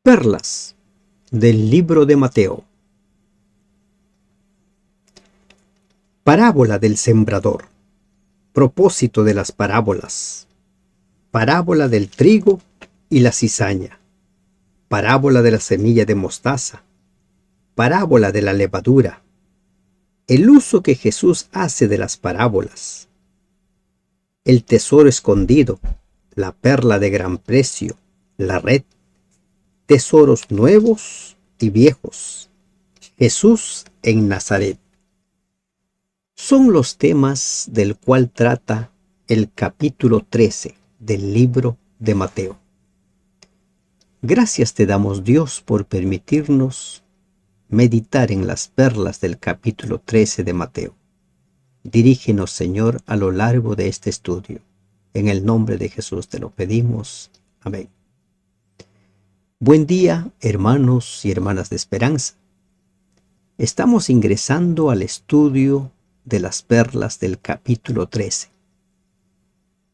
Perlas del libro de Mateo. Parábola del sembrador. Propósito de las parábolas. Parábola del trigo y la cizaña. Parábola de la semilla de mostaza. Parábola de la levadura. El uso que Jesús hace de las parábolas. El tesoro escondido, la perla de gran precio, la red. Tesoros nuevos y viejos. Jesús en Nazaret. Son los temas del cual trata el capítulo 13 del libro de Mateo. Gracias te damos, Dios, por permitirnos meditar en las perlas del capítulo 13 de Mateo. Dirígenos, Señor, a lo largo de este estudio. En el nombre de Jesús te lo pedimos. Amén. Buen día, hermanos y hermanas de esperanza. Estamos ingresando al estudio de las perlas del capítulo 13.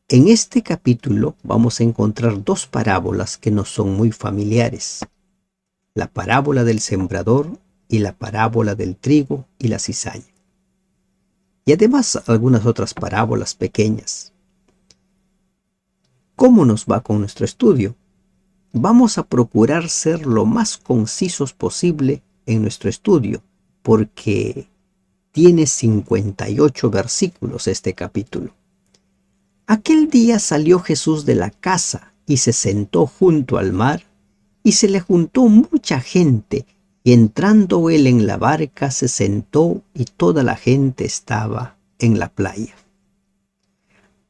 En este capítulo vamos a encontrar dos parábolas que nos son muy familiares. La parábola del sembrador y la parábola del trigo y la cizaña. Y además algunas otras parábolas pequeñas. ¿Cómo nos va con nuestro estudio? Vamos a procurar ser lo más concisos posible en nuestro estudio, porque tiene 58 versículos este capítulo. Aquel día salió Jesús de la casa y se sentó junto al mar, y se le juntó mucha gente, y entrando él en la barca se sentó, y toda la gente estaba en la playa.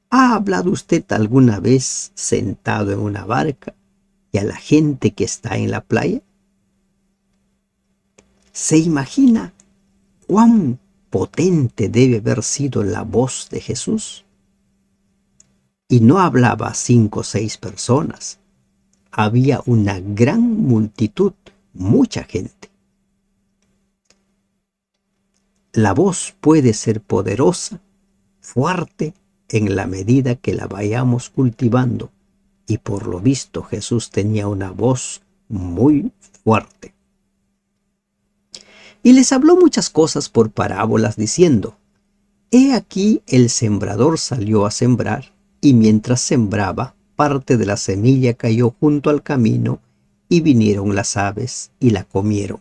¿Ha hablado usted alguna vez sentado en una barca y a la gente que está en la playa? ¿Se imagina cuán potente debe haber sido la voz de Jesús? Y no hablaba a 5 o 6 personas. Había una gran multitud, mucha gente. La voz puede ser poderosa, fuerte, en la medida que la vayamos cultivando. Y por lo visto Jesús tenía una voz muy fuerte. Y les habló muchas cosas por parábolas diciendo: He aquí el sembrador salió a sembrar, y mientras sembraba, parte de la semilla cayó junto al camino, y vinieron las aves y la comieron.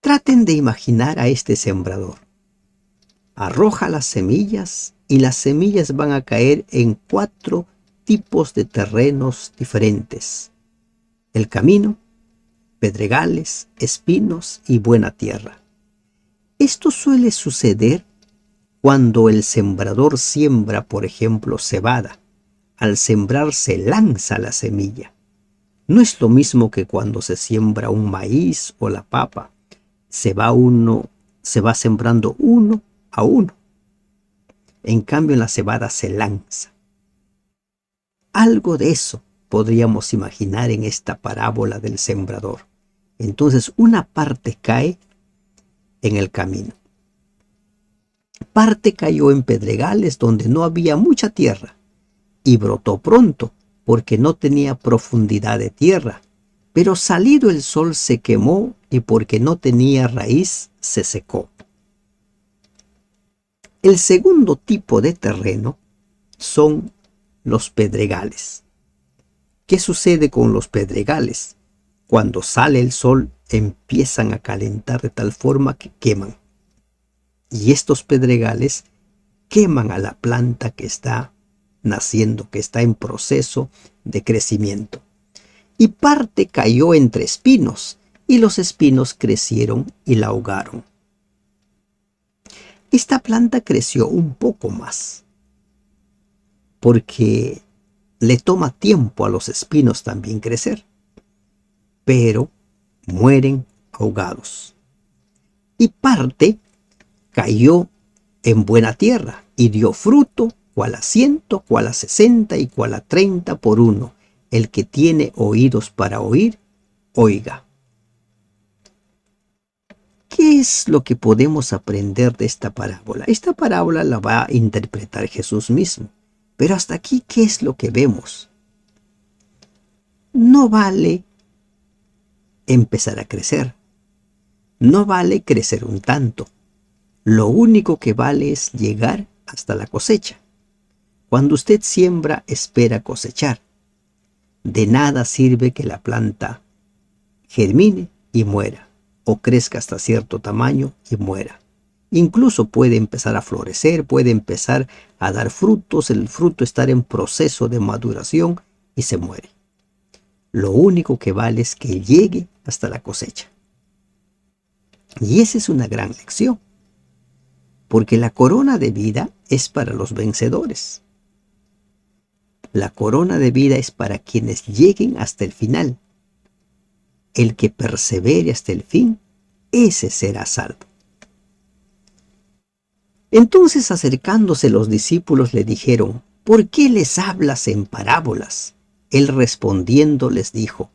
Traten de imaginar a este sembrador. Arroja las semillas, y las semillas van a caer en 4 tipos de terrenos diferentes: el camino, pedregales, espinos y buena tierra. Esto suele suceder cuando el sembrador siembra, por ejemplo, cebada. Al sembrar se lanza la semilla. No es lo mismo que cuando se siembra un maíz o la papa. Se va sembrando uno a uno. En cambio, en la cebada se lanza. Algo de eso podríamos imaginar en esta parábola del sembrador. Entonces, una parte cae en el camino. Parte cayó en pedregales donde no había mucha tierra, y brotó pronto porque no tenía profundidad de tierra, pero salido el sol se quemó, y porque no tenía raíz se secó. El segundo tipo de terreno son los pedregales. ¿Qué sucede con los pedregales? Cuando sale el sol empiezan a calentar de tal forma que queman. Y estos pedregales queman a la planta que está naciendo, que está en proceso de crecimiento. Y parte cayó entre espinos, y los espinos crecieron y la ahogaron. Esta planta creció un poco más, porque le toma tiempo a los espinos también crecer, pero mueren ahogados. Y parte cayó en buena tierra y dio fruto, cual a 100, cual a 60 y cual a 30 por uno. El que tiene oídos para oír, oiga. ¿Qué es lo que podemos aprender de esta parábola? Esta parábola la va a interpretar Jesús mismo. Pero hasta aquí, ¿qué es lo que vemos? no vale empezar a crecer. No vale crecer un tanto. Lo único que vale es llegar hasta la cosecha. Cuando usted siembra, espera cosechar. De nada sirve que la planta germine y muera, o crezca hasta cierto tamaño y muera. Incluso puede empezar a florecer, puede empezar a dar frutos, el fruto estar en proceso de maduración y se muere. Lo único que vale es que llegue hasta la cosecha. Y esa es una gran lección, porque la corona de vida es para los vencedores. La corona de vida es para quienes lleguen hasta el final. El que persevere hasta el fin, ese será salvo. Entonces, acercándose los discípulos, le dijeron: ¿por qué les hablas en parábolas? Él respondiendo les dijo: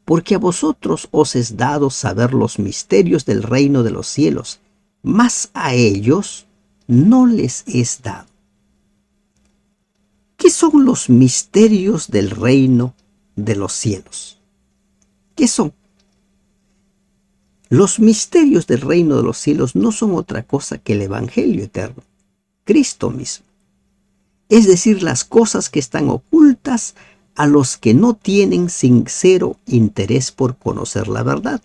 porque a vosotros os es dado saber los misterios del reino de los cielos, mas a ellos no les es dado. ¿Qué son los misterios del reino de los cielos? ¿Qué son? Los misterios del reino de los cielos no son otra cosa que el Evangelio eterno, Cristo mismo. Es decir, las cosas que están ocultas a los que no tienen sincero interés por conocer la verdad.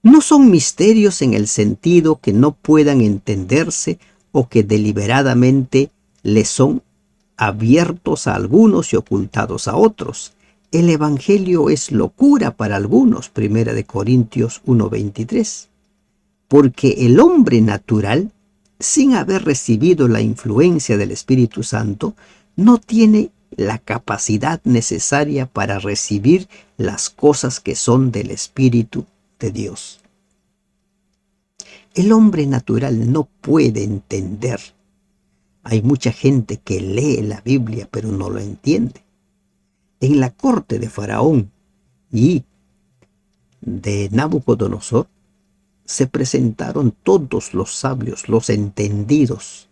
No son misterios en el sentido que no puedan entenderse o que deliberadamente les son abiertos a algunos y ocultados a otros. El Evangelio es locura para algunos, 1 Corintios 1:23, porque el hombre natural, sin haber recibido la influencia del Espíritu Santo, no tiene la capacidad necesaria para recibir las cosas que son del Espíritu de Dios. El hombre natural no puede entender. Hay mucha gente que lee la Biblia pero no lo entiende. En la corte de Faraón y de Nabucodonosor se presentaron todos los sabios, los entendidos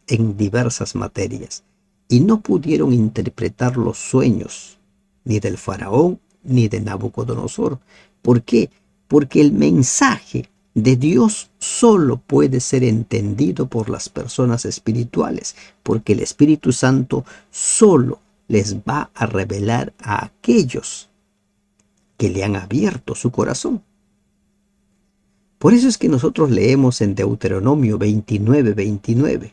en diversas materias, y no pudieron interpretar los sueños ni del Faraón ni de Nabucodonosor. ¿Por qué? Porque el mensaje de Dios solo puede ser entendido por las personas espirituales, porque el Espíritu Santo solo les va a revelar a aquellos que le han abierto su corazón. Por eso es que nosotros leemos en Deuteronomio 29:29.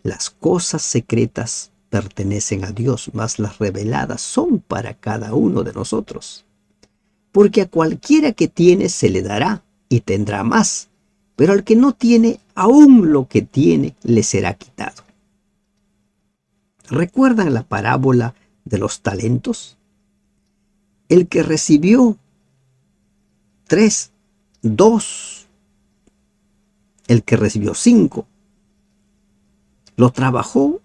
Las cosas secretas pertenecen a Dios, mas las reveladas son para cada uno de nosotros. Porque a cualquiera que tiene se le dará y tendrá más, pero al que no tiene, aún lo que tiene le será quitado. ¿Recuerdan la parábola de los talentos? El que recibió 3, 2, el que recibió 5, lo trabajó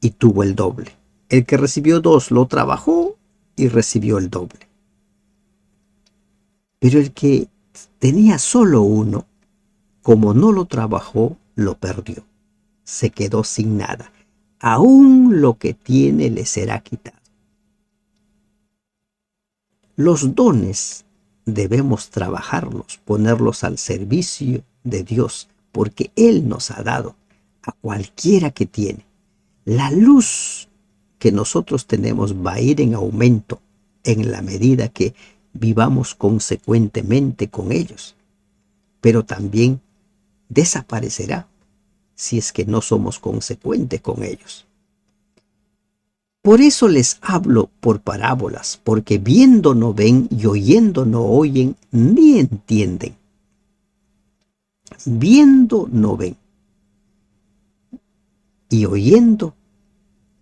y tuvo el doble. El que recibió 2 lo trabajó y recibió el doble. Pero el que tenía solo 1, como no lo trabajó, lo perdió. Se quedó sin nada. Aún lo que tiene le será quitado. Los dones debemos trabajarlos, ponerlos al servicio de Dios, porque Él nos ha dado a cualquiera que tiene. La luz que nosotros tenemos va a ir en aumento en la medida que vivamos consecuentemente con ellos, pero también desaparecerá si es que no somos consecuentes con ellos. Por eso les hablo por parábolas, porque viendo no ven y oyendo no oyen ni entienden. Viendo no ven y oyendo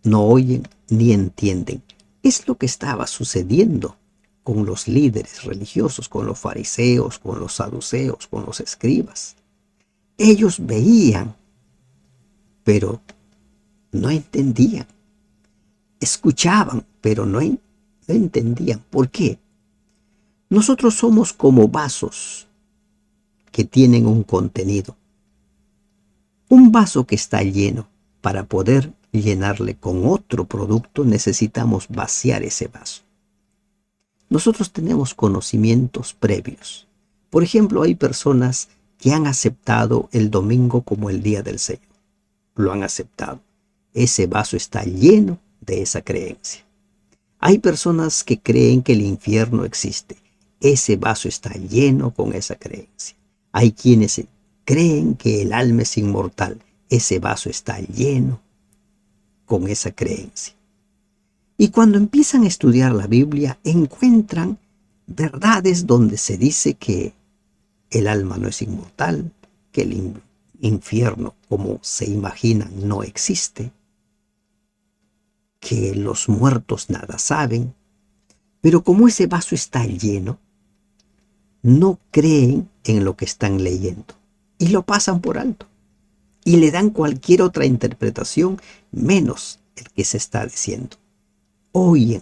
no oyen ni entienden. Es lo que estaba sucediendo con los líderes religiosos, con los fariseos, con los saduceos, con los escribas. Ellos veían, pero no entendían. Escuchaban, pero no entendían. ¿Por qué? Nosotros somos como vasos que tienen un contenido. Un vaso que está lleno, para poder llenarle con otro producto, necesitamos vaciar ese vaso. Nosotros tenemos conocimientos previos. Por ejemplo, hay personas que han aceptado el domingo como el día del Señor. Lo han aceptado. Ese vaso está lleno de esa creencia. Hay personas que creen que el infierno existe. Ese vaso está lleno con esa creencia. Hay quienes creen que el alma es inmortal. Ese vaso está lleno con esa creencia. Y cuando empiezan a estudiar la Biblia, encuentran verdades donde se dice que el alma no es inmortal, que el infierno, como se imaginan, no existe, que los muertos nada saben, pero como ese vaso está lleno, no creen en lo que están leyendo y lo pasan por alto y le dan cualquier otra interpretación menos el que se está diciendo. Oyen,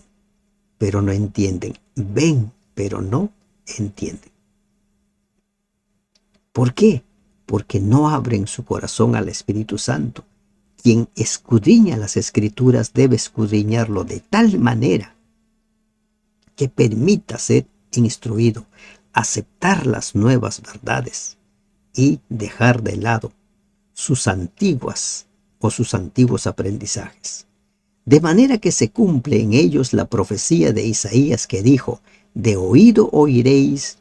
pero no entienden. Ven, pero no entienden. ¿Por qué? Porque no abren su corazón al Espíritu Santo. Quien escudriña las Escrituras debe escudriñarlo de tal manera que permita ser instruido, aceptar las nuevas verdades y dejar de lado sus antiguos aprendizajes. De manera que se cumple en ellos la profecía de Isaías que dijo: de oído oiréis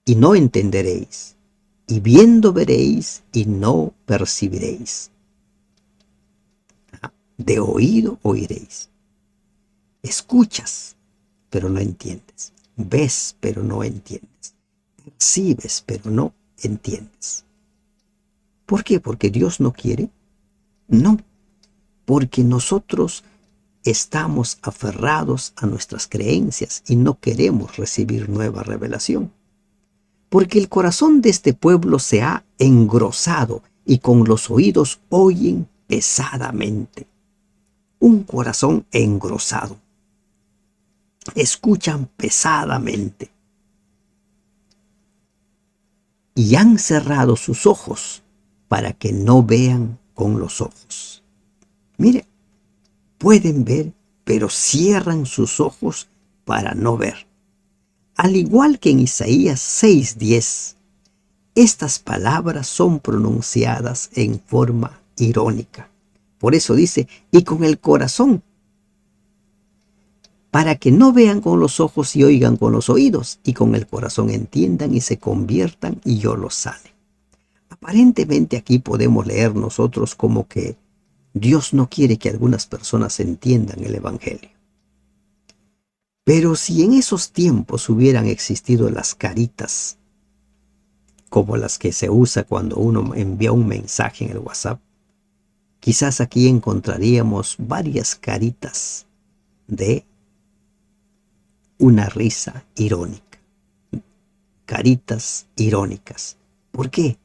y no entenderéis, y viendo veréis y no percibiréis. De oído oiréis. Escuchas, pero no entiendes. Ves, pero no entiendes. Percibes, pero no entiendes. ¿Por qué? ¿Porque Dios no quiere? No, porque nosotros estamos aferrados a nuestras creencias y no queremos recibir nueva revelación. Porque el corazón de este pueblo se ha engrosado y con los oídos oyen pesadamente. Un corazón engrosado. Escuchan pesadamente. Y han cerrado sus ojos para que no vean con los ojos. Mire, pueden ver, pero cierran sus ojos para no ver. Al igual que en Isaías 6:10, estas palabras son pronunciadas en forma irónica. Por eso dice, y con el corazón, para que no vean con los ojos y oigan con los oídos, y con el corazón entiendan y se conviertan y yo los sane. Aparentemente aquí podemos leer nosotros como que Dios no quiere que algunas personas entiendan el Evangelio. Pero si en esos tiempos hubieran existido las caritas, como las que se usa cuando uno envía un mensaje en el WhatsApp, quizás aquí encontraríamos varias caritas de una risa irónica. Caritas irónicas. ¿Por qué?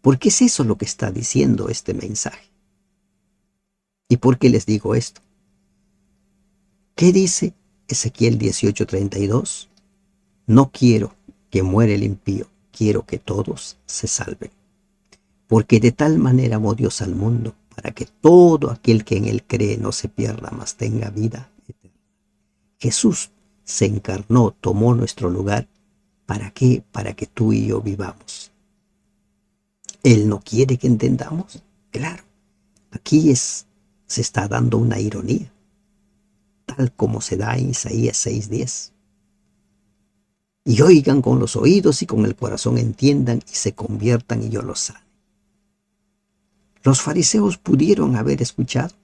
Porque es eso lo que está diciendo este mensaje. ¿Y por qué les digo esto? ¿Qué dice Ezequiel 18:32? No quiero que muera el impío, quiero que todos se salven. Porque de tal manera amó Dios al mundo, para que todo aquel que en él cree no se pierda, mas tenga vida eterna. Jesús se encarnó, tomó nuestro lugar. ¿Para qué? Para que tú y yo vivamos. ¿Él no quiere que entendamos? Claro, aquí se está dando una ironía, tal como se da en Isaías 6:10. Y oigan con los oídos y con el corazón entiendan y se conviertan y yo los sane. Los fariseos pudieron haber escuchado,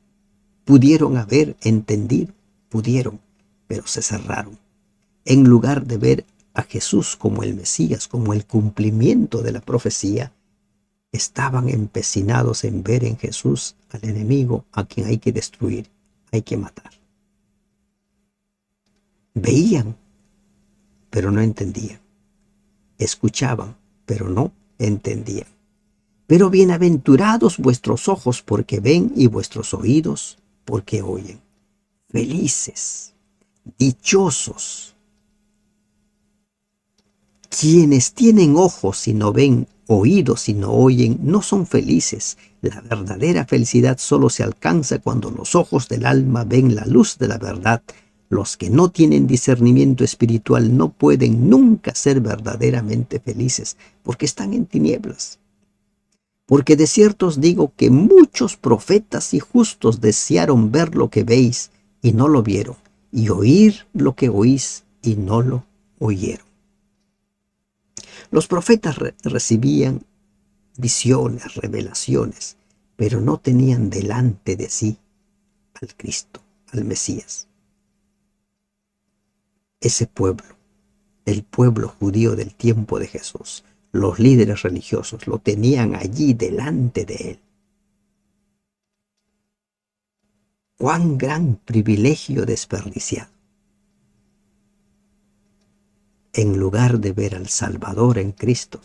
pudieron haber entendido, pudieron, pero se cerraron. En lugar de ver a Jesús como el Mesías, como el cumplimiento de la profecía, estaban empecinados en ver en Jesús al enemigo a quien hay que destruir, hay que matar. Veían, pero no entendían. Escuchaban, pero no entendían. Pero bienaventurados vuestros ojos porque ven y vuestros oídos porque oyen. Felices, dichosos, quienes tienen ojos y no ven oídos y no oyen, no son felices. La verdadera felicidad solo se alcanza cuando los ojos del alma ven la luz de la verdad. Los que no tienen discernimiento espiritual no pueden nunca ser verdaderamente felices, porque están en tinieblas. Porque de cierto os digo que muchos profetas y justos desearon ver lo que veis y no lo vieron, y oír lo que oís y no lo oyeron. Los profetas recibían visiones, revelaciones, pero no tenían delante de sí al Cristo, al Mesías. Ese pueblo, el pueblo judío del tiempo de Jesús, los líderes religiosos lo tenían allí delante de él. ¡Cuán gran privilegio desperdiciado! En lugar de ver al Salvador en Cristo,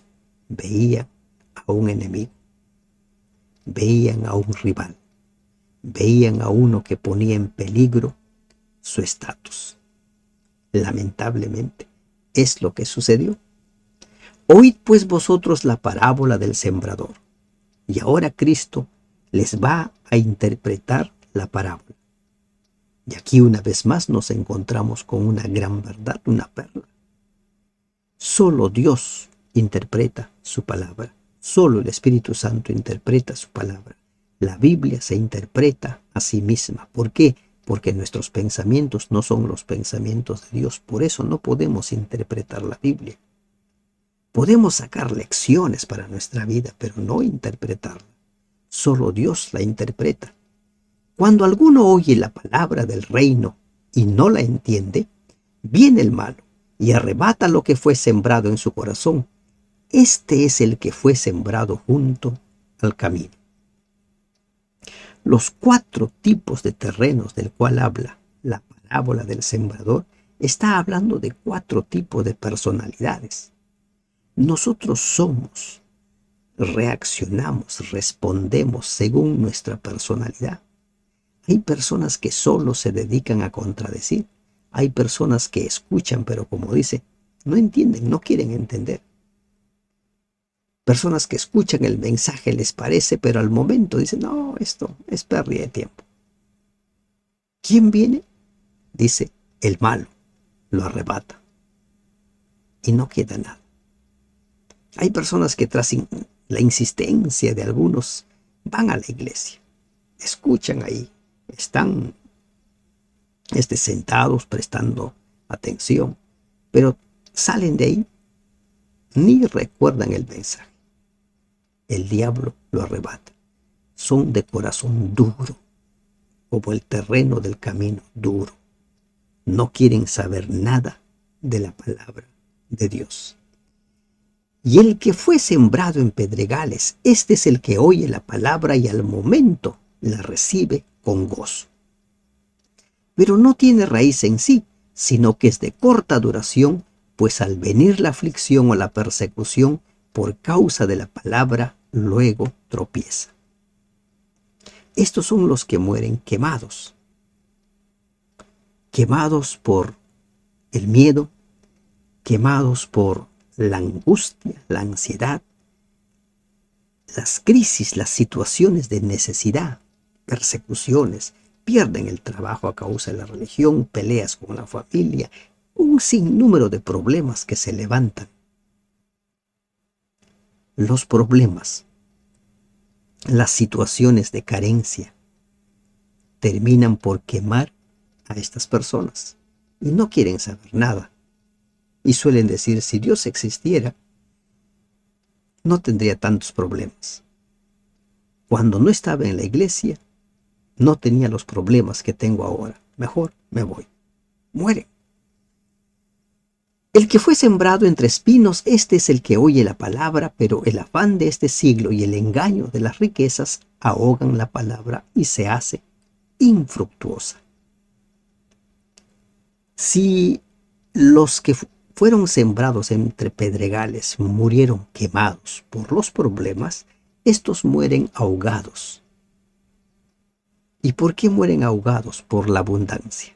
veían a un enemigo, veían a un rival, veían a uno que ponía en peligro su estatus. Lamentablemente, es lo que sucedió. Oíd pues vosotros la parábola del sembrador. Y ahora Cristo les va a interpretar la parábola. Y aquí una vez más nos encontramos con una gran verdad, una perla. Solo Dios interpreta su palabra. Solo el Espíritu Santo interpreta su palabra. La Biblia se interpreta a sí misma. ¿Por qué? Porque nuestros pensamientos no son los pensamientos de Dios. Por eso no podemos interpretar la Biblia. Podemos sacar lecciones para nuestra vida, pero no interpretarla. Solo Dios la interpreta. Cuando alguno oye la palabra del reino y no la entiende, viene el malo y arrebata lo que fue sembrado en su corazón. Este es el que fue sembrado junto al camino. Los 4 tipos de terrenos del cual habla la parábola del sembrador está hablando de 4 tipos de personalidades. Nosotros somos, reaccionamos, respondemos según nuestra personalidad. Hay personas que solo se dedican a contradecir. Hay personas que escuchan, pero como dice, no entienden, no quieren entender. Personas que escuchan el mensaje, les parece, pero al momento dicen, no, esto es pérdida de tiempo. ¿Quién viene? Dice, el malo, lo arrebata. Y no queda nada. Hay personas que tras la insistencia de algunos van a la iglesia, escuchan ahí, están sentados prestando atención, pero salen de ahí, ni recuerdan el mensaje. El diablo lo arrebata. Son de corazón duro, como el terreno del camino duro. No quieren saber nada de la palabra de Dios. Y el que fue sembrado en pedregales, este es el que oye la palabra y al momento la recibe con gozo. Pero no tiene raíz en sí, sino que es de corta duración, pues al venir la aflicción o la persecución por causa de la palabra, luego tropieza. Estos son los que mueren quemados. Quemados por el miedo, quemados por la angustia, la ansiedad, las crisis, las situaciones de necesidad, persecuciones, pierden el trabajo a causa de la religión, peleas con la familia, un sinnúmero de problemas que se levantan. Los problemas, las situaciones de carencia, terminan por quemar a estas personas y no quieren saber nada. Y suelen decir, si Dios existiera, no tendría tantos problemas. Cuando no estaba en la iglesia, no tenía los problemas que tengo ahora. Mejor me voy. Mueren. El que fue sembrado entre espinos, este es el que oye la palabra, pero el afán de este siglo y el engaño de las riquezas ahogan la palabra y se hace infructuosa. Si los que fueron sembrados entre pedregales murieron quemados por los problemas, estos mueren ahogados. ¿Y por qué mueren ahogados? Por la abundancia.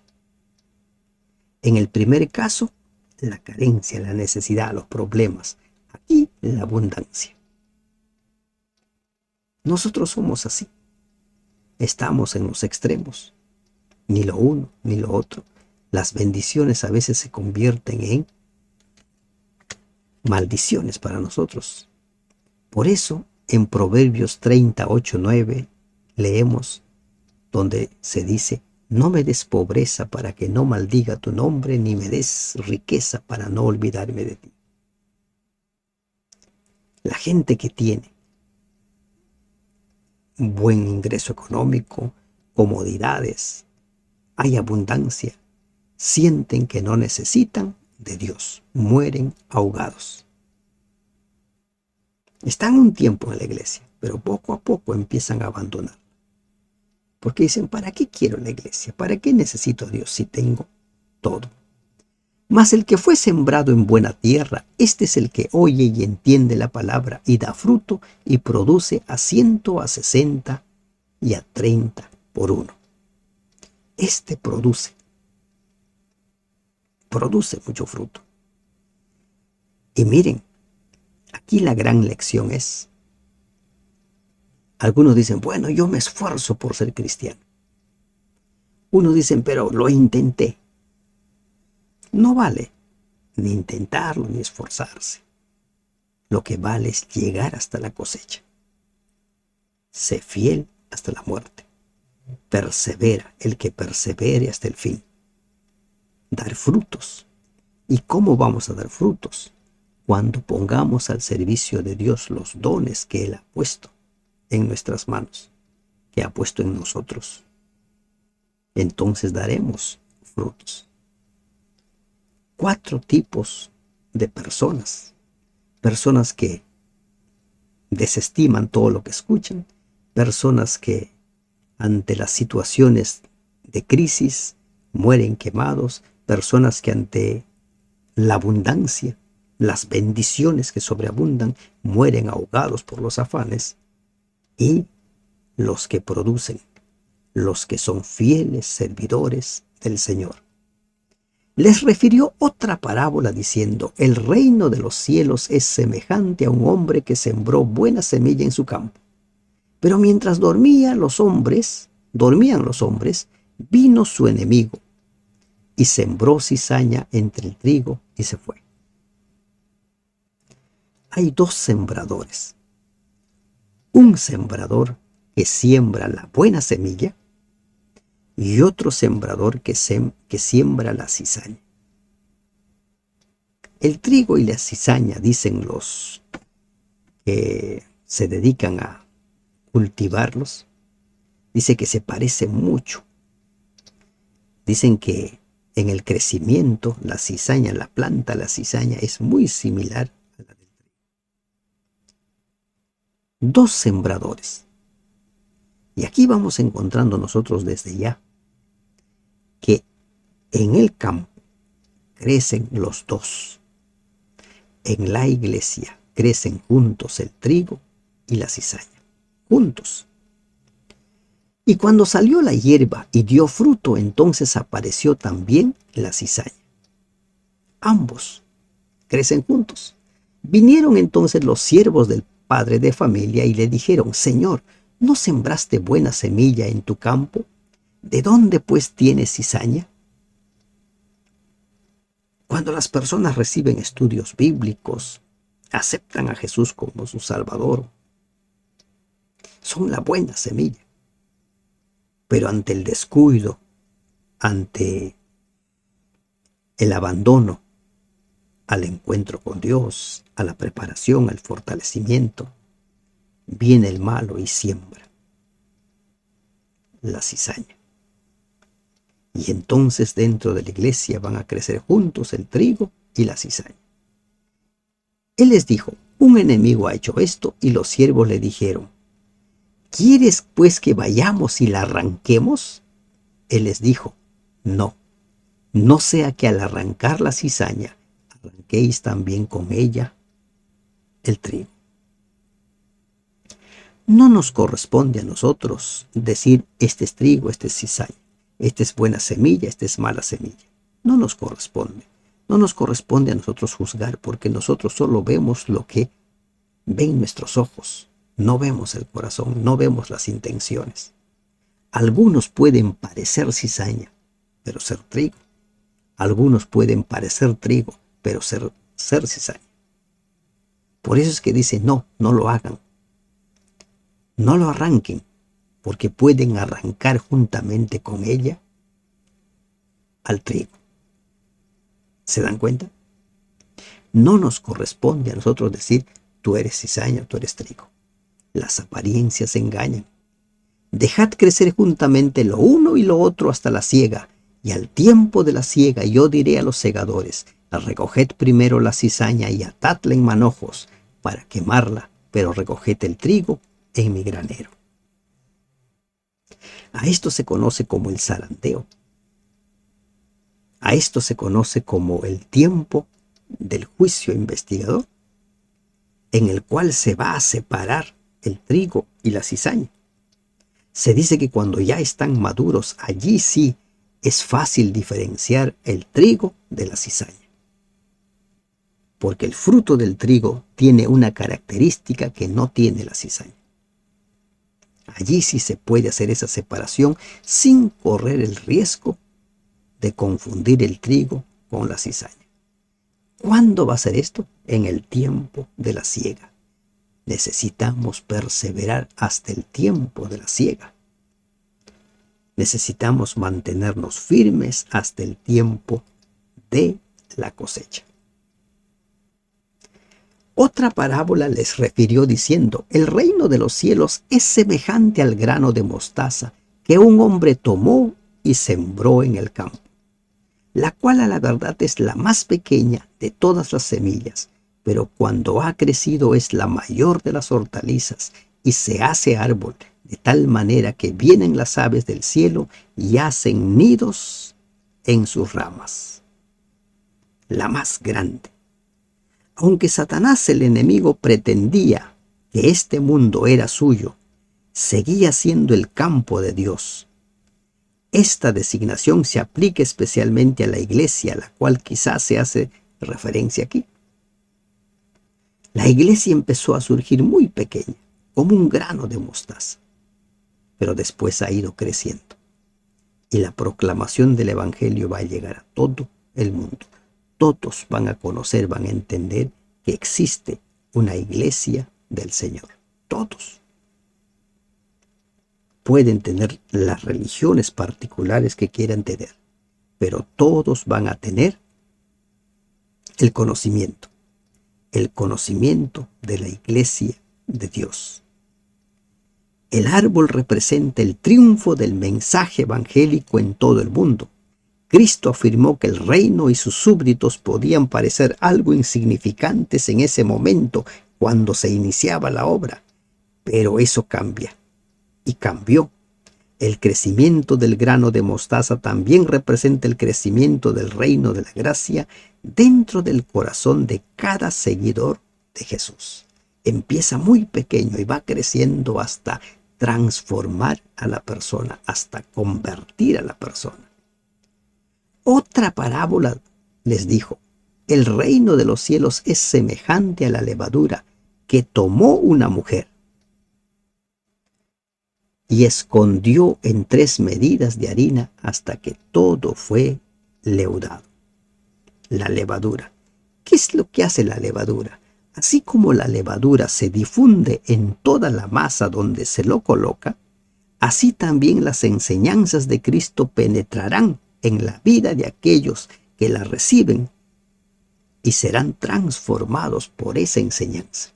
En el primer caso, la carencia, la necesidad, los problemas. Aquí, la abundancia. Nosotros somos así. Estamos en los extremos. Ni lo uno ni lo otro. Las bendiciones a veces se convierten en maldiciones para nosotros. Por eso, en Proverbios 38:9 leemos donde se dice: no me des pobreza para que no maldiga tu nombre, ni me des riqueza para no olvidarme de ti. La gente que tiene un buen ingreso económico, comodidades, hay abundancia, sienten que no necesitan de Dios, mueren ahogados. Están un tiempo en la iglesia, pero poco a poco empiezan a abandonar. Porque dicen: ¿para qué quiero la iglesia? ¿Para qué necesito a Dios si tengo todo? Mas el que fue sembrado en buena tierra, este es el que oye y entiende la palabra y da fruto y produce a 100, a 60 y a 30 por uno. Este produce mucho fruto. Y miren, aquí la gran lección es: algunos dicen, bueno, yo me esfuerzo por ser cristiano. Unos dicen, pero lo intenté. No vale ni intentarlo ni esforzarse. Lo que vale es llegar hasta la cosecha. Sé fiel hasta la muerte. Persevera el que persevere hasta el fin. Dar frutos. ¿Y cómo vamos a dar frutos? Cuando pongamos al servicio de Dios los dones que Él ha puesto en nuestras manos, que ha puesto en nosotros. Entonces daremos frutos. 4 tipos de personas. Personas que desestiman todo lo que escuchan. Personas que ante las situaciones de crisis mueren quemados. Personas que ante la abundancia, las bendiciones que sobreabundan, mueren ahogados por los afanes. Y los que producen, los que son fieles servidores del Señor. Les refirió otra parábola diciendo: el reino de los cielos es semejante a un hombre que sembró buena semilla en su campo. Pero mientras dormían los hombres, vino su enemigo y sembró cizaña entre el trigo y se fue. Hay 2 sembradores. Un sembrador que siembra la buena semilla y otro sembrador que siembra la cizaña. El trigo y la cizaña, dicen los que se dedican a cultivarlos, dice que se parecen mucho. Dicen que en el crecimiento la cizaña, la planta, la cizaña es muy similar a la del trigo. 2 sembradores. Y aquí vamos encontrando nosotros desde ya que en el campo crecen los 2. En la iglesia crecen juntos el trigo y la cizaña, juntos. Y cuando salió la hierba y dio fruto, entonces apareció también la cizaña. Ambos crecen juntos. Vinieron entonces los siervos del padre de familia y le dijeron: Señor, ¿no sembraste buena semilla en tu campo? ¿De dónde pues tienes cizaña? Cuando las personas reciben estudios bíblicos, aceptan a Jesús como su Salvador, son la buena semilla. Pero ante el descuido, ante el abandono al encuentro con Dios, a la preparación, al fortalecimiento, viene el malo y siembra la cizaña. Y entonces dentro de la iglesia van a crecer juntos el trigo y la cizaña. Él les dijo: un enemigo ha hecho esto, y los siervos le dijeron: ¿quieres pues que vayamos y la arranquemos? Él les dijo: no, no sea que al arrancar la cizaña arranquéis también con ella el trigo. No nos corresponde a nosotros decir: este es trigo, este es cizaña, esta es buena semilla, esta es mala semilla. No nos corresponde. No nos corresponde a nosotros juzgar, porque nosotros solo vemos lo que ven nuestros ojos. No vemos el corazón, no vemos las intenciones. Algunos pueden parecer cizaña, pero ser trigo. Algunos pueden parecer trigo, pero ser cizaña. Por eso es que dice, no, no lo hagan. No lo arranquen, porque pueden arrancar juntamente con ella al trigo. ¿Se dan cuenta? No nos corresponde a nosotros decir, tú eres cizaña, tú eres trigo. Las apariencias engañan. Dejad crecer juntamente lo uno y lo otro hasta la siega, y al tiempo de la siega yo diré a los segadores, recoged primero la cizaña y atadla en manojos para quemarla, pero recoged el trigo en mi granero. A esto se conoce como el zarandeo. A esto se conoce como el tiempo del juicio investigador, en el cual se va a separar el trigo y la cizaña. Se dice que cuando ya están maduros, allí sí es fácil diferenciar el trigo de la cizaña. Porque el fruto del trigo tiene una característica que no tiene la cizaña. Allí sí se puede hacer esa separación sin correr el riesgo de confundir el trigo con la cizaña. ¿Cuándo va a ser esto? En el tiempo de la siega. Necesitamos perseverar hasta el tiempo de la siega. Necesitamos mantenernos firmes hasta el tiempo de la cosecha. Otra parábola les refirió diciendo, el reino de los cielos es semejante al grano de mostaza que un hombre tomó y sembró en el campo, la cual a la verdad es la más pequeña de todas las semillas, pero cuando ha crecido es la mayor de las hortalizas y se hace árbol, de tal manera que vienen las aves del cielo y hacen nidos en sus ramas. La más grande. Aunque Satanás, el enemigo, pretendía que este mundo era suyo, seguía siendo el campo de Dios. Esta designación se aplica especialmente a la iglesia, a la cual quizás se hace referencia aquí. La iglesia empezó a surgir muy pequeña, como un grano de mostaza, pero después ha ido creciendo. Y la proclamación del evangelio va a llegar a todo el mundo. Todos van a conocer, van a entender que existe una iglesia del Señor. Todos. Pueden tener las religiones particulares que quieran tener, pero todos van a tener el conocimiento de la iglesia de Dios. El árbol representa el triunfo del mensaje evangélico en todo el mundo. Cristo afirmó que el reino y sus súbditos podían parecer algo insignificantes en ese momento cuando se iniciaba la obra, pero eso cambia, y cambió. El crecimiento del grano de mostaza también representa el crecimiento del reino de la gracia dentro del corazón de cada seguidor de Jesús. Empieza muy pequeño y va creciendo hasta transformar a la persona, hasta convertir a la persona. Otra parábola les dijo, el reino de los cielos es semejante a la levadura que tomó una mujer y escondió en 3 medidas de harina hasta que todo fue leudado. La levadura. ¿Qué es lo que hace la levadura? Así como la levadura se difunde en toda la masa donde se lo coloca, así también las enseñanzas de Cristo penetrarán en la vida de aquellos que la reciben y serán transformados por esa enseñanza.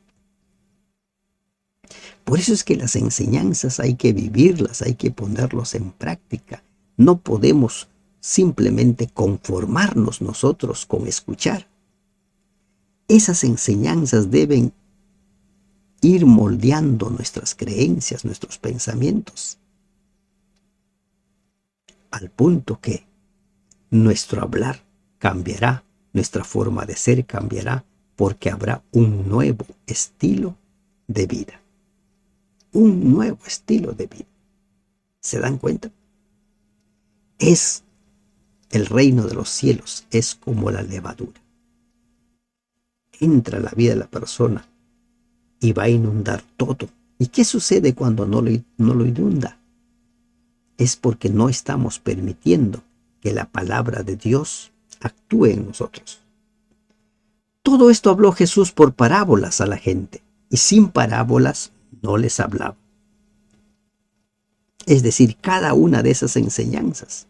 Por eso es que las enseñanzas hay que vivirlas, hay que ponerlas en práctica. No podemos simplemente conformarnos nosotros con escuchar. Esas enseñanzas deben ir moldeando nuestras creencias, nuestros pensamientos, al punto que nuestro hablar cambiará, nuestra forma de ser cambiará, porque habrá un nuevo estilo de vida. Un nuevo estilo de vida. ¿Se dan cuenta? Es el reino de los cielos, es como la levadura. Entra a la vida de la persona y va a inundar todo, ¿Y qué sucede cuando no lo inunda? Es porque no estamos permitiendo que la palabra de Dios actúe en nosotros. Todo esto habló Jesús por parábolas a la gente, y sin parábolas no les hablaba. Es decir, cada una de esas enseñanzas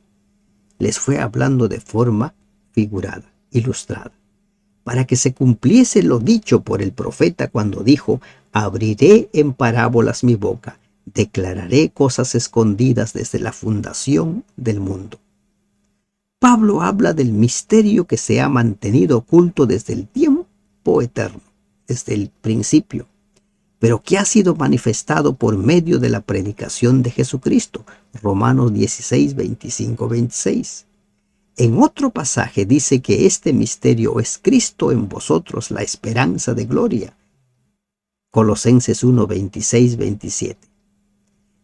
les fue hablando de forma figurada, ilustrada, para que se cumpliese lo dicho por el profeta cuando dijo: abriré en parábolas mi boca, declararé cosas escondidas desde la fundación del mundo. Pablo habla del misterio que se ha mantenido oculto desde el tiempo eterno, desde el principio, pero que ha sido manifestado por medio de la predicación de Jesucristo. Romanos 16, 25, 26. En otro pasaje dice que este misterio es Cristo en vosotros, la esperanza de gloria. Colosenses 1, 26, 27.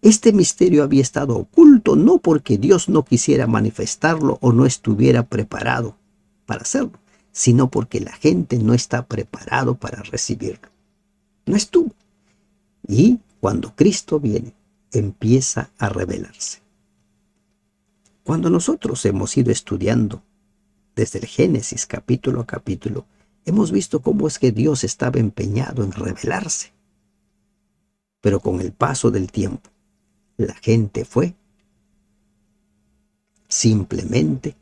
Este misterio había estado oculto no porque Dios no quisiera manifestarlo o no estuviera preparado para hacerlo, sino porque la gente no está preparado para recibirlo. No estuvo. Y cuando Cristo viene, empieza a revelarse. Cuando nosotros hemos ido estudiando desde el Génesis capítulo a capítulo, hemos visto cómo es que Dios estaba empeñado en revelarse. Pero con el paso del tiempo, la gente fue simplemente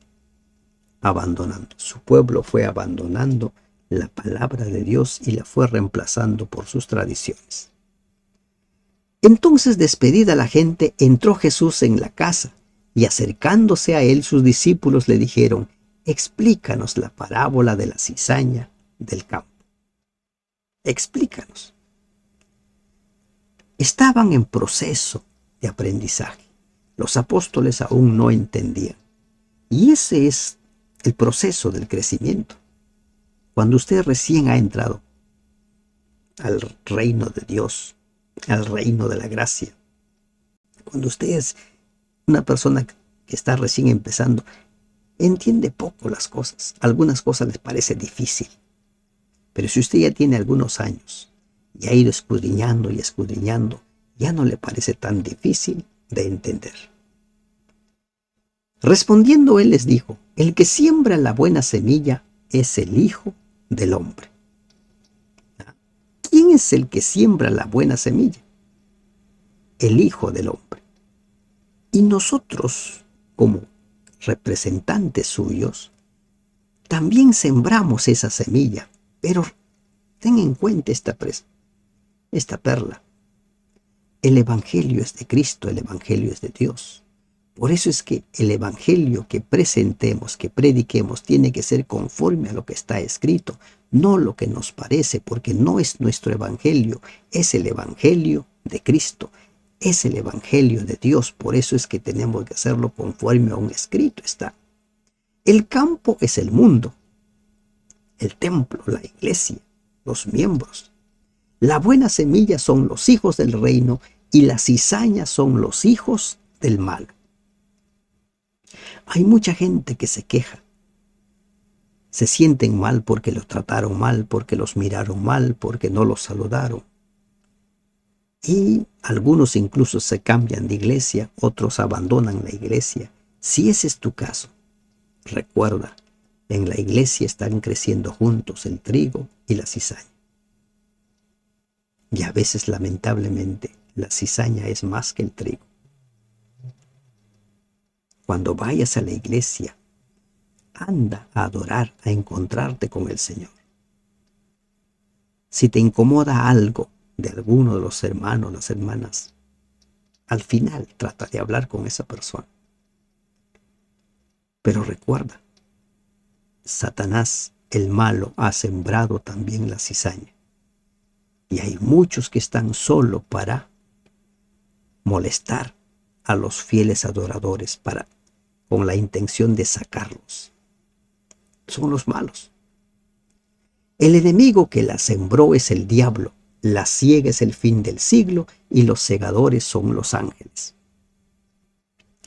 abandonando. Su pueblo fue abandonando la palabra de Dios y la fue reemplazando por sus tradiciones. Entonces, despedida la gente, entró Jesús en la casa, y acercándose a él sus discípulos le dijeron: explícanos la parábola de la cizaña del campo. Explícanos. Estaban en proceso de aprendizaje. Los apóstoles aún no entendían. Y ese es el proceso del crecimiento. Cuando usted recién ha entrado al reino de Dios, al reino de la gracia, cuando usted es una persona que está recién empezando, entiende poco las cosas. Algunas cosas les parece difícil. Pero si usted ya tiene algunos años y ha ido escudriñando y escudriñando, ya no le parece tan difícil de entender. Respondiendo él les dijo: el que siembra la buena semilla es el Hijo del Hombre. ¿Quién es el que siembra la buena semilla? El Hijo del Hombre. Y nosotros, como representantes suyos, también sembramos esa semilla. Pero ten en cuenta esta perla. El Evangelio es de Cristo, el Evangelio es de Dios. Por eso es que el Evangelio que presentemos, que prediquemos, tiene que ser conforme a lo que está escrito, no lo que nos parece, porque no es nuestro Evangelio, es el Evangelio de Cristo, es el Evangelio de Dios. Por eso es que tenemos que hacerlo conforme a un escrito está. El campo es el mundo, el templo, la iglesia, los miembros. La buena semilla son los hijos del reino y la cizaña son los hijos del mal. Hay mucha gente que se queja. Se sienten mal porque los trataron mal, porque los miraron mal, porque no los saludaron. Y algunos incluso se cambian de iglesia, otros abandonan la iglesia. Si ese es tu caso, recuerda, en la iglesia están creciendo juntos el trigo y la cizaña. Y a veces, lamentablemente, la cizaña es más que el trigo. Cuando vayas a la iglesia, anda a adorar, a encontrarte con el Señor. Si te incomoda algo de alguno de los hermanos, las hermanas, al final trata de hablar con esa persona. Pero recuerda, Satanás, el malo, ha sembrado también la cizaña. Y hay muchos que están solo para molestar a los fieles adoradores, con la intención de sacarlos. Son los malos. El enemigo que la sembró es el diablo, la siega es el fin del siglo y los segadores son los ángeles.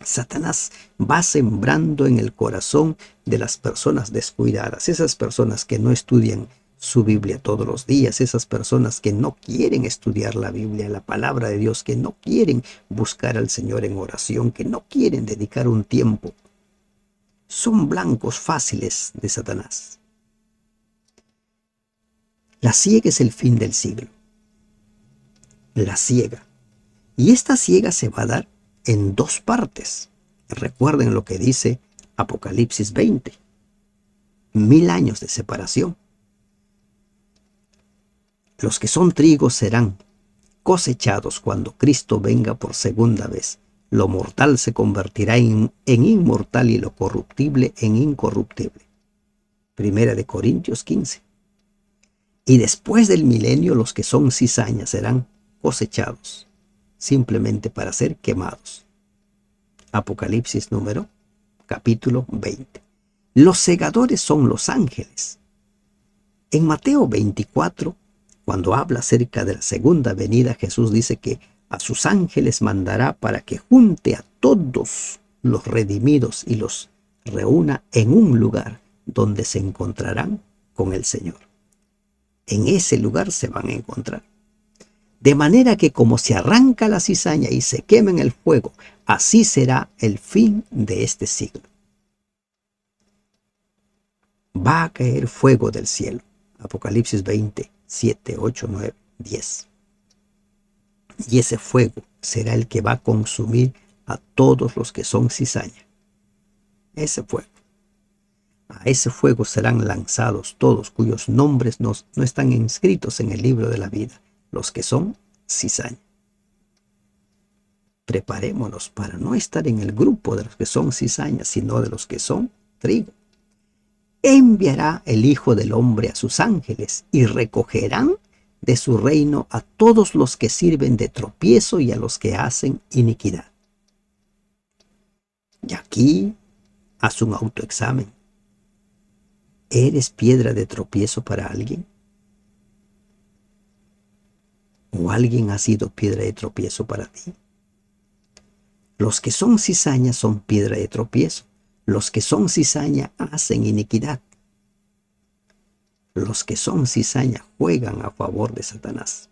Satanás va sembrando en el corazón de las personas descuidadas, esas personas que no estudian su Biblia todos los días, esas personas que no quieren estudiar la Biblia, la palabra de Dios, que no quieren buscar al Señor en oración, que no quieren dedicar un tiempo, son blancos fáciles de Satanás. La siega es el fin del siglo. La siega. Y esta siega se va a dar en dos partes. Recuerden lo que dice Apocalipsis 20. 1000 años de separación. Los que son trigo serán cosechados cuando Cristo venga por segunda vez. Lo mortal se convertirá en inmortal y lo corruptible en incorruptible. Primera de Corintios 15. Y después del milenio los que son cizaña serán cosechados, simplemente para ser quemados. Apocalipsis capítulo 20. Los segadores son los ángeles. En Mateo 24, cuando habla acerca de la segunda venida, Jesús dice que a sus ángeles mandará para que junte a todos los redimidos y los reúna en un lugar donde se encontrarán con el Señor. En ese lugar se van a encontrar. De manera que como se arranca la cizaña y se quema en el fuego, así será el fin de este siglo. Va a caer fuego del cielo. Apocalipsis 20, 7, 8, 9, 10. Y ese fuego será el que va a consumir a todos los que son cizaña. Ese fuego. A ese fuego serán lanzados todos cuyos nombres no están inscritos en el libro de la vida, los que son cizaña. Preparémonos para no estar en el grupo de los que son cizaña, sino de los que son trigo. Enviará el Hijo del Hombre a sus ángeles y recogerán de su reino a todos los que sirven de tropiezo y a los que hacen iniquidad. Y aquí haz un autoexamen. ¿Eres piedra de tropiezo para alguien? ¿O alguien ha sido piedra de tropiezo para ti? Los que son cizaña son piedra de tropiezo. Los que son cizaña hacen iniquidad. Los que son cizaña juegan a favor de Satanás.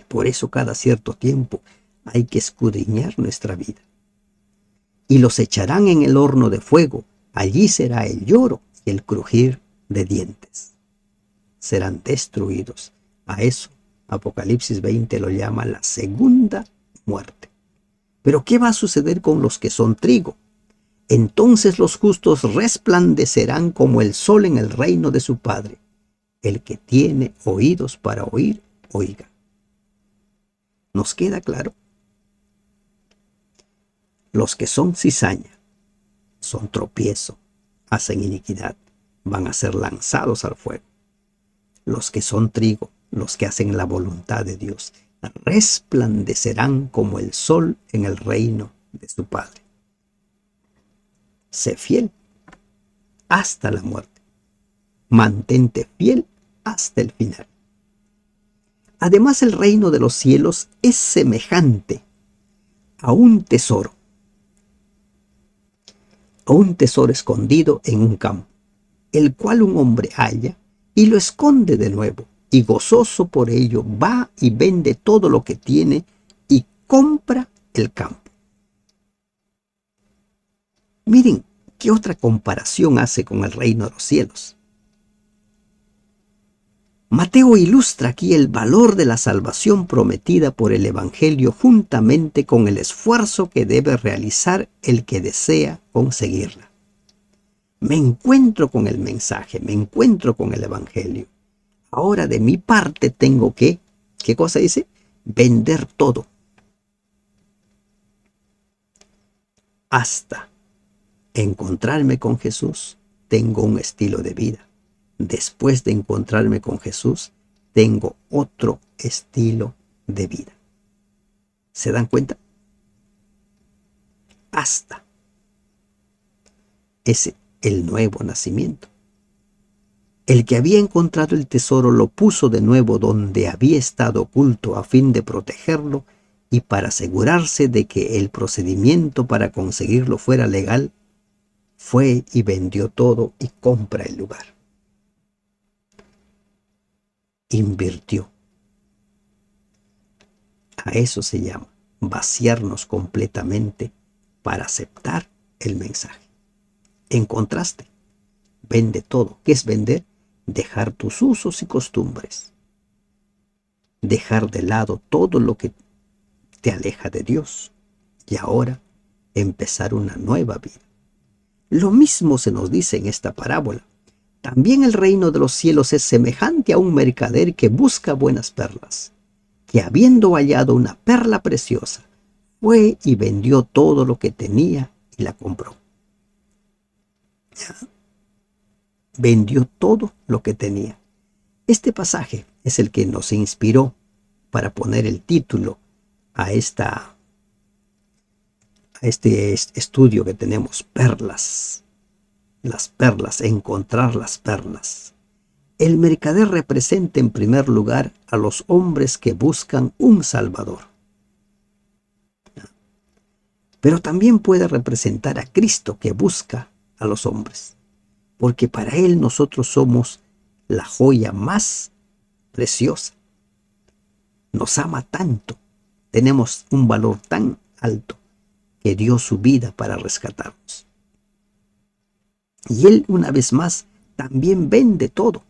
Por eso cada cierto tiempo hay que escudriñar nuestra vida. Y los echarán en el horno de fuego. Allí será el lloro y el crujir de dientes. Serán destruidos. A eso Apocalipsis 20 lo llama la segunda muerte. Pero ¿qué va a suceder con los que son trigo? Entonces los justos resplandecerán como el sol en el reino de su Padre. El que tiene oídos para oír, oiga. ¿Nos queda claro? Los que son cizaña son tropiezo, hacen iniquidad, van a ser lanzados al fuego. Los que son trigo, los que hacen la voluntad de Dios, resplandecerán como el sol en el reino de su Padre. Sé fiel hasta la muerte. Mantente fiel hasta el final. Además, el reino de los cielos es semejante a un tesoro escondido en un campo, el cual un hombre halla y lo esconde de nuevo, y gozoso por ello va y vende todo lo que tiene y compra el campo. Miren, ¿qué otra comparación hace con el reino de los cielos? Mateo ilustra aquí el valor de la salvación prometida por el Evangelio juntamente con el esfuerzo que debe realizar el que desea conseguirla. Me encuentro con el mensaje, me encuentro con el Evangelio. Ahora de mi parte tengo que, ¿qué cosa dice? Vender todo. Hasta encontrarme con Jesús, tengo un estilo de vida. Después de encontrarme con Jesús, tengo otro estilo de vida. ¿Se dan cuenta? Hasta es el nuevo nacimiento. El que había encontrado el tesoro lo puso de nuevo donde había estado oculto a fin de protegerlo y para asegurarse de que el procedimiento para conseguirlo fuera legal, fue y vendió todo y compra el lugar. invirtió. A eso se llama vaciarnos completamente para aceptar el mensaje. En contraste, vende todo. ¿Qué es vender? Dejar tus usos y costumbres. Dejar de lado todo lo que te aleja de Dios. Y ahora empezar una nueva vida. Lo mismo se nos dice en esta parábola. También el reino de los cielos es semejante a un mercader que busca buenas perlas, que habiendo hallado una perla preciosa, fue y vendió todo lo que tenía y la compró. Vendió todo lo que tenía. Este pasaje es el que nos inspiró para poner el título a este estudio que tenemos, perlas. Las perlas, encontrar las perlas. El mercader representa en primer lugar a los hombres que buscan un Salvador. Pero también puede representar a Cristo que busca a los hombres, porque para Él nosotros somos la joya más preciosa. Nos ama tanto, tenemos un valor tan alto que dio su vida para rescatarnos. Y Él, una vez más, también vende todo.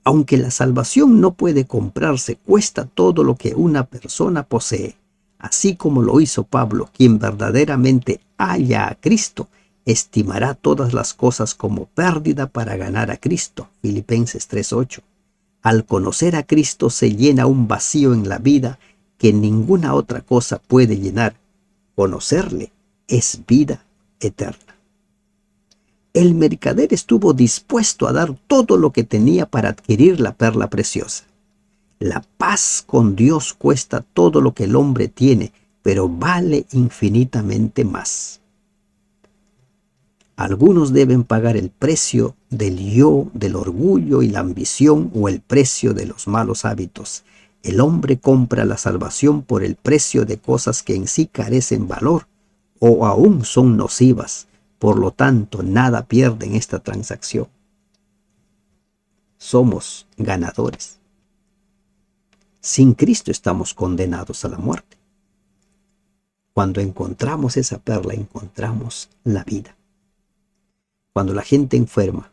Aunque la salvación no puede comprarse, cuesta todo lo que una persona posee. Así como lo hizo Pablo, quien verdaderamente halla a Cristo, estimará todas las cosas como pérdida para ganar a Cristo. Filipenses 3:8. Al conocer a Cristo se llena un vacío en la vida que ninguna otra cosa puede llenar. Conocerle es vida eterna. El mercader estuvo dispuesto a dar todo lo que tenía para adquirir la perla preciosa. La paz con Dios cuesta todo lo que el hombre tiene, pero vale infinitamente más. Algunos deben pagar el precio del yo, del orgullo y la ambición, o el precio de los malos hábitos. El hombre compra la salvación por el precio de cosas que en sí carecen valor o aún son nocivas. Por lo tanto, nada pierde en esta transacción. Somos ganadores. Sin Cristo estamos condenados a la muerte. Cuando encontramos esa perla, encontramos la vida. Cuando la gente enferma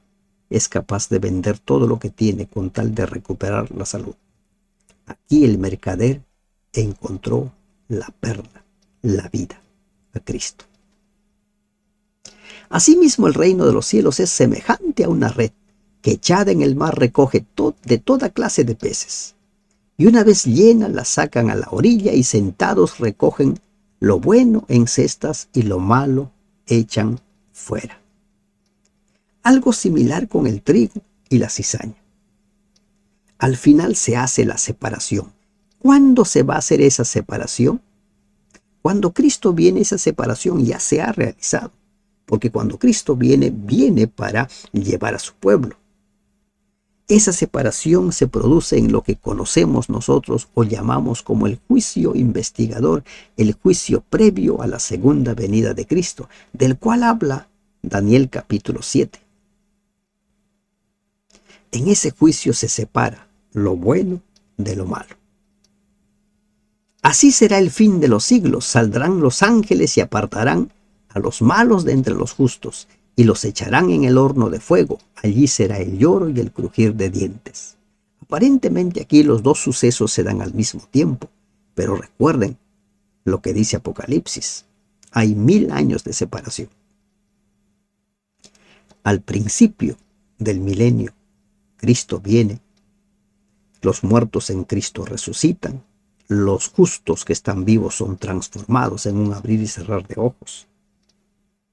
es capaz de vender todo lo que tiene con tal de recuperar la salud. Aquí el mercader encontró la perla, la vida, a Cristo. Asimismo, el reino de los cielos es semejante a una red que echada en el mar recoge de toda clase de peces. Y una vez llena la sacan a la orilla y sentados recogen lo bueno en cestas y lo malo echan fuera. Algo similar con el trigo y la cizaña. Al final se hace la separación. ¿Cuándo se va a hacer esa separación? Cuando Cristo viene, esa separación ya se ha realizado. Porque cuando Cristo viene, viene para llevar a su pueblo. Esa separación se produce en lo que conocemos nosotros o llamamos como el juicio investigador, el juicio previo a la segunda venida de Cristo, del cual habla Daniel capítulo 7. En ese juicio se separa lo bueno de lo malo. Así será el fin de los siglos. Saldrán los ángeles y apartarán a los malos de entre los justos, y los echarán en el horno de fuego. Allí será el lloro y el crujir de dientes. Aparentemente aquí los dos sucesos se dan al mismo tiempo, pero recuerden lo que dice Apocalipsis. Hay 1000 años de separación. Al principio del milenio, Cristo viene, los muertos en Cristo resucitan, los justos que están vivos son transformados en un abrir y cerrar de ojos,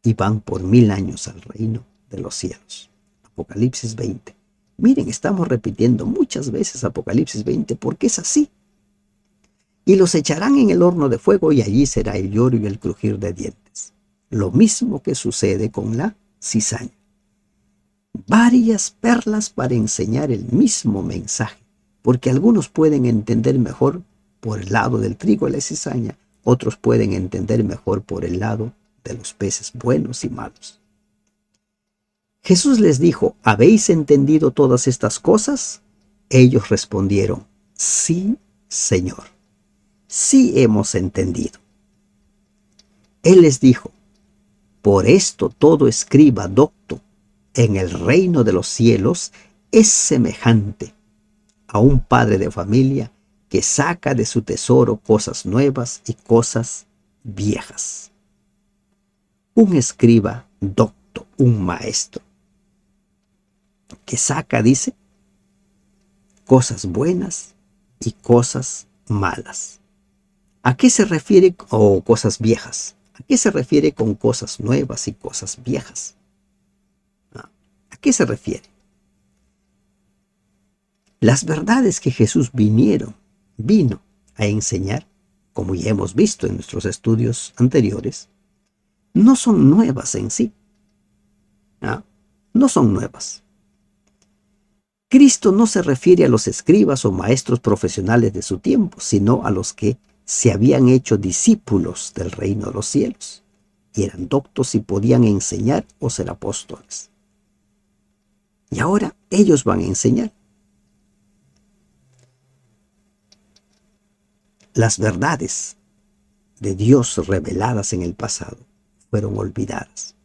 y van por 1000 años al reino de los cielos. Apocalipsis 20. Miren, estamos repitiendo muchas veces Apocalipsis 20 porque es así. Y los echarán en el horno de fuego y allí será el lloro y el crujir de dientes. Lo mismo que sucede con la cizaña. Varias perlas para enseñar el mismo mensaje, porque algunos pueden entender mejor por el lado del trigo y la cizaña, otros pueden entender mejor por el lado de los peces buenos y malos. Jesús les dijo: ¿habéis entendido todas estas cosas? Ellos respondieron: sí, Señor, sí hemos entendido. Él les dijo: por esto todo escriba docto en el reino de los cielos es semejante a un padre de familia que saca de su tesoro cosas nuevas y cosas viejas. Un escriba docto, un maestro, que saca, dice, cosas buenas y cosas malas. ¿A qué se refiere? O cosas viejas. ¿A qué se refiere con cosas nuevas y cosas viejas? ¿A qué se refiere? Las verdades que Jesús vino a enseñar, como ya hemos visto en nuestros estudios anteriores, no son nuevas en sí. No son nuevas. Cristo no se refiere a los escribas o maestros profesionales de su tiempo, sino a los que se habían hecho discípulos del reino de los cielos y eran doctos y podían enseñar o ser apóstoles. Y ahora ellos van a enseñar. Las verdades de Dios reveladas en el pasado fueron olvidadas.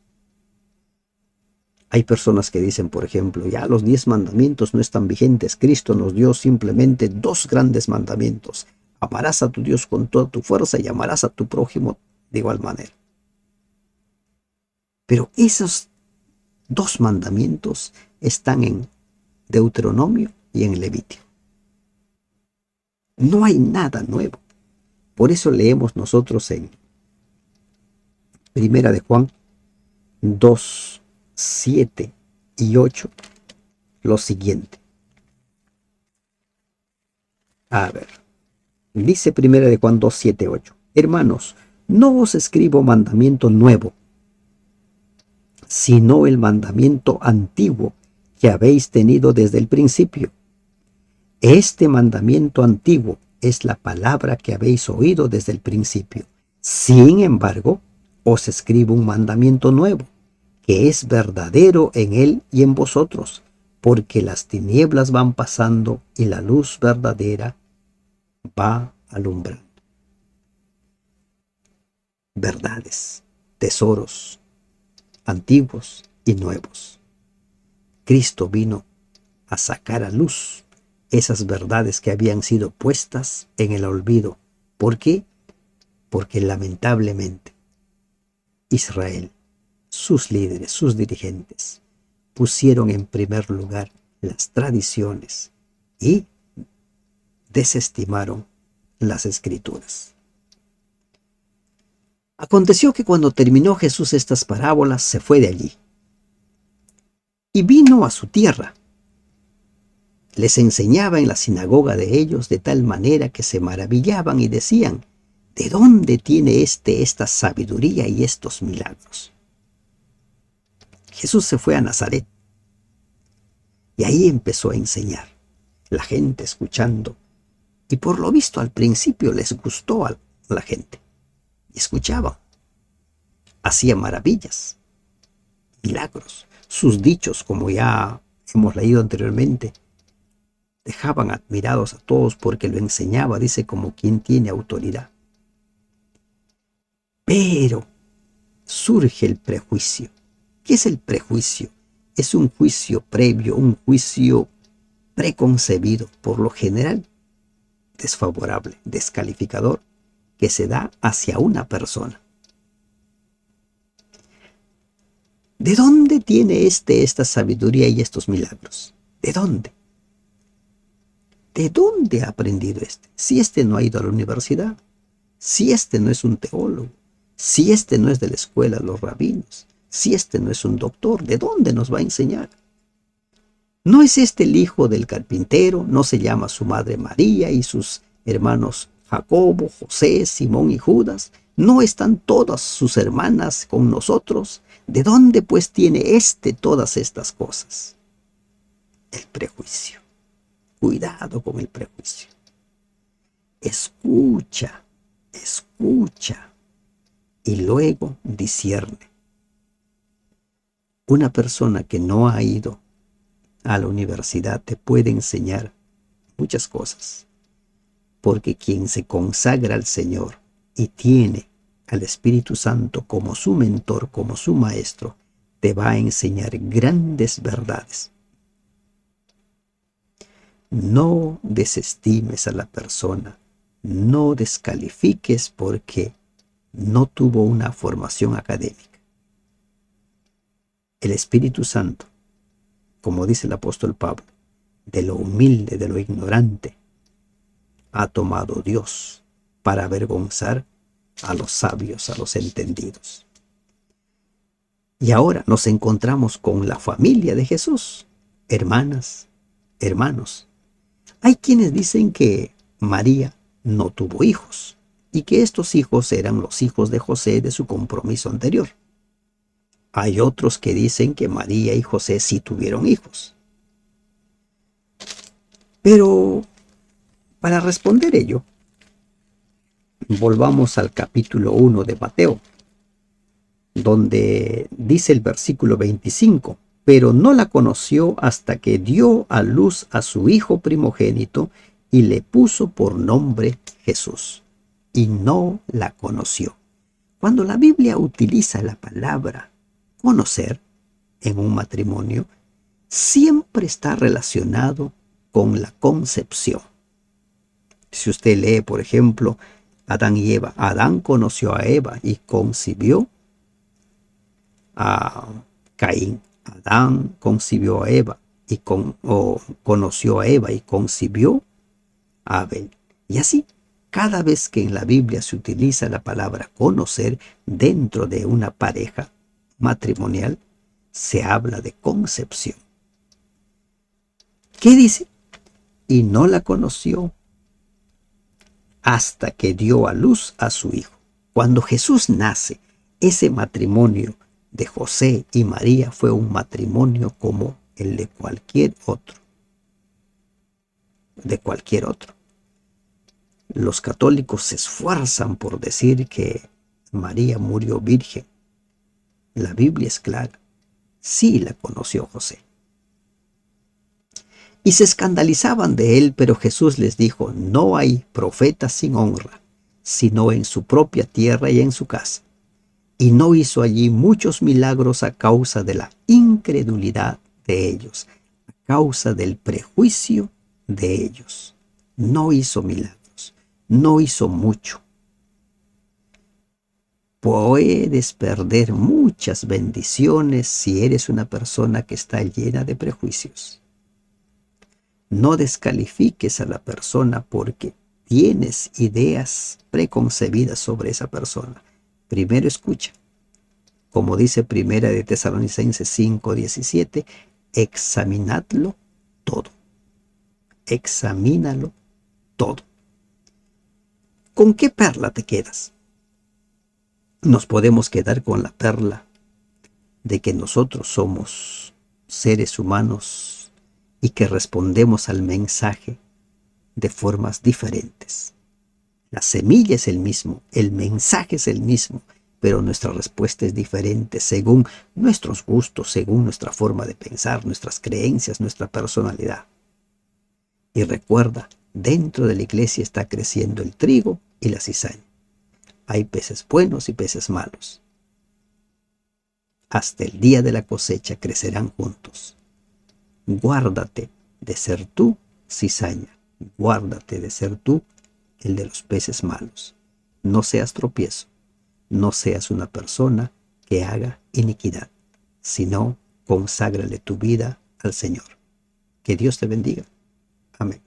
Hay personas que dicen, por ejemplo, ya los 10 mandamientos no están vigentes. Cristo nos dio simplemente 2 grandes mandamientos. Amarás a tu Dios con toda tu fuerza y amarás a tu prójimo de igual manera. Pero esos 2 mandamientos están en Deuteronomio y en Levítico. No hay nada nuevo. Por eso leemos nosotros en Primera de Juan 2, 7 y 8 lo siguiente. A ver, dice Primera de Juan 2, 7, 8. Hermanos, no os escribo mandamiento nuevo, sino el mandamiento antiguo que habéis tenido desde el principio. Este mandamiento antiguo es la palabra que habéis oído desde el principio. Sin embargo, os escribo un mandamiento nuevo, que es verdadero en él y en vosotros, porque las tinieblas van pasando y la luz verdadera va alumbrando. Verdades, tesoros, antiguos y nuevos. Cristo vino a sacar a luz esas verdades que habían sido puestas en el olvido. ¿Por qué? Porque lamentablemente Israel, sus líderes, sus dirigentes, pusieron en primer lugar las tradiciones y desestimaron las escrituras. Aconteció que cuando terminó Jesús estas parábolas, se fue de allí y vino a su tierra. Les enseñaba en la sinagoga de ellos de tal manera que se maravillaban y decían: ¿de dónde tiene esta sabiduría y estos milagros? Jesús se fue a Nazaret y ahí empezó a enseñar. La gente escuchando, y por lo visto al principio les gustó a la gente, y escuchaban. Hacía maravillas, milagros. Sus dichos, como ya hemos leído anteriormente, dejaban admirados a todos porque lo enseñaba, dice, como quien tiene autoridad. Pero surge el prejuicio. ¿Qué es el prejuicio? Es un juicio previo, un juicio preconcebido, por lo general desfavorable, descalificador, que se da hacia una persona. ¿De dónde tiene esta sabiduría y estos milagros? ¿De dónde? ¿De dónde ha aprendido este? Si este no ha ido a la universidad, si este no es un teólogo, si este no es de la escuela de los rabinos, si este no es un doctor, ¿de dónde nos va a enseñar? ¿No es este el hijo del carpintero? ¿No se llama su madre María y sus hermanos Jacobo, José, Simón y Judas? ¿No están todas sus hermanas con nosotros? ¿De dónde pues tiene todas estas cosas? El prejuicio. Cuidado con el prejuicio. Escucha, escucha y luego discierne. Una persona que no ha ido a la universidad te puede enseñar muchas cosas. Porque quien se consagra al Señor y tiene al Espíritu Santo como su mentor, como su maestro, te va a enseñar grandes verdades. No desestimes a la persona, no descalifiques porque no tuvo una formación académica. El Espíritu Santo, como dice el apóstol Pablo, de lo humilde, de lo ignorante, ha tomado Dios para avergonzar a los sabios, a los entendidos. Y ahora nos encontramos con la familia de Jesús, hermanas, hermanos. Hay quienes dicen que María no tuvo hijos y que estos hijos eran los hijos de José de su compromiso anterior. Hay otros que dicen que María y José sí tuvieron hijos. Pero para responder ello, volvamos al capítulo 1 de Mateo, donde dice el versículo 25, pero no la conoció hasta que dio a luz a su hijo primogénito y le puso por nombre Jesús. Y no la conoció. Cuando la Biblia utiliza la palabra conocer en un matrimonio, siempre está relacionado con la concepción. Si usted lee, por ejemplo, Adán y Eva, Adán conoció a Eva y concibió a Caín. Adán concibió a Eva y conoció a Eva y concibió a Abel. Y así, cada vez que en la Biblia se utiliza la palabra conocer dentro de una pareja matrimonial, se habla de concepción. ¿Qué dice? Y no la conoció hasta que dio a luz a su hijo. Cuando Jesús nace, ese matrimonio de José y María fue un matrimonio como el de cualquier otro. De cualquier otro. Los católicos se esfuerzan por decir que María murió virgen. La Biblia es clara. Sí la conoció José. Y se escandalizaban de él, pero Jesús les dijo, no hay profeta sin honra, sino en su propia tierra y en su casa. Y no hizo allí muchos milagros a causa de la incredulidad de ellos, a causa del prejuicio de ellos. No hizo milagros, no hizo mucho. Puedes perder muchas bendiciones si eres una persona que está llena de prejuicios. No descalifiques a la persona porque tienes ideas preconcebidas sobre esa persona. Primero escucha. Como dice Primera de Tesalonicenses 5:17, examinadlo todo. Examínalo todo. ¿Con qué perla te quedas? Nos podemos quedar con la perla de que nosotros somos seres humanos y que respondemos al mensaje de formas diferentes. La semilla es el mismo, el mensaje es el mismo, pero nuestra respuesta es diferente según nuestros gustos, según nuestra forma de pensar, nuestras creencias, nuestra personalidad. Y recuerda, dentro de la iglesia está creciendo el trigo y la cizaña. Hay peces buenos y peces malos. Hasta el día de la cosecha crecerán juntos. Guárdate de ser tú cizaña. Guárdate de ser tú el de los peces malos. No seas tropiezo. No seas una persona que haga iniquidad, sino conságrale tu vida al Señor. Que Dios te bendiga. Amén.